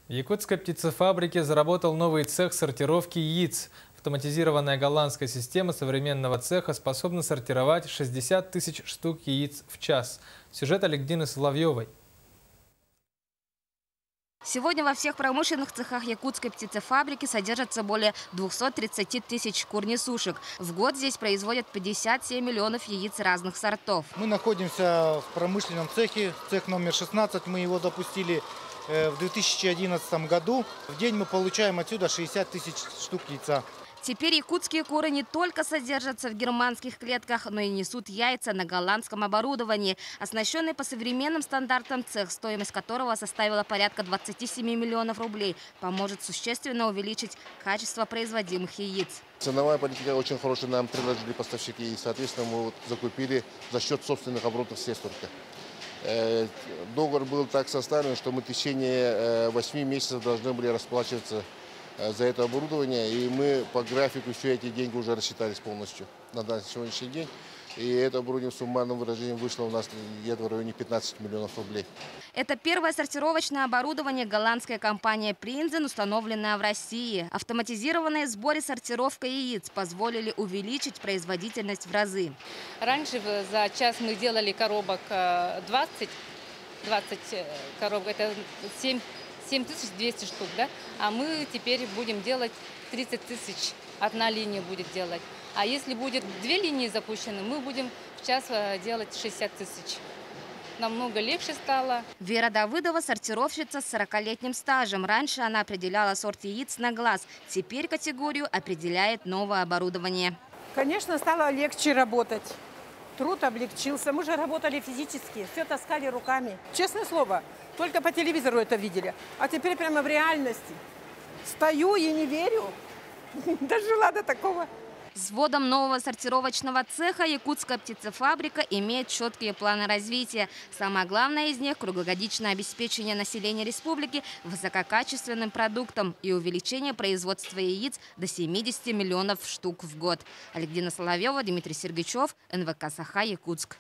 В якутской птицефабрике заработал новый цех сортировки яиц. Автоматизированная голландская система современного цеха способна сортировать 60 тысяч штук яиц в час. Сюжет Александры Соловьевой. Сегодня во всех промышленных цехах якутской птицефабрики содержатся более 230 тысяч кур-несушек. В год здесь производят 57 миллионов яиц разных сортов. Мы находимся в промышленном цехе, цех номер 16. Мы его запустили в 2011 году. В день мы получаем отсюда 60 тысяч штук яйца. Теперь якутские куры не только содержатся в германских клетках, но и несут яйца на голландском оборудовании. Оснащенный по современным стандартам цех, стоимость которого составила порядка 27 миллионов рублей, поможет существенно увеличить качество производимых яиц. Ценовая политика очень хорошая, нам предложили поставщики, и, соответственно, мы закупили за счет собственных оборотных средств только. Договор был так составлен, что мы в течение 8 месяцев должны были расплачиваться за это оборудование, и мы по графику все эти деньги уже рассчитались полностью на сегодняшний день. И это оборудование в суммарном выражении вышло у нас где-то в районе 15 миллионов рублей. Это первое сортировочное оборудование голландской компании Принзен, установленное в России. Автоматизированные сборы сортировка яиц позволили увеличить производительность в разы. Раньше за час мы делали коробок 20 коробок, это 7200 штук, да? А мы теперь будем делать 30 тысяч, одна линия будет делать. А если будет 2 линии запущены, мы будем в час делать 60 тысяч. Намного легче стало. Вера Давыдова – сортировщица с 40-летним стажем. Раньше она определяла сорт яиц на глаз. Теперь категорию определяет новое оборудование. Конечно, стало легче работать. Труд облегчился. Мы же работали физически, все таскали руками. Честное слово, только по телевизору это видели. А теперь прямо в реальности. Стою и не верю. Дожила до такого. С вводом нового сортировочного цеха якутская птицефабрика имеет четкие планы развития. Самое главное из них – круглогодичное обеспечение населения республики высококачественным продуктом и увеличение производства яиц до 70 миллионов штук в год. Александра Соловьева, Дмитрий Сергачев, НВК «Саха», Якутск.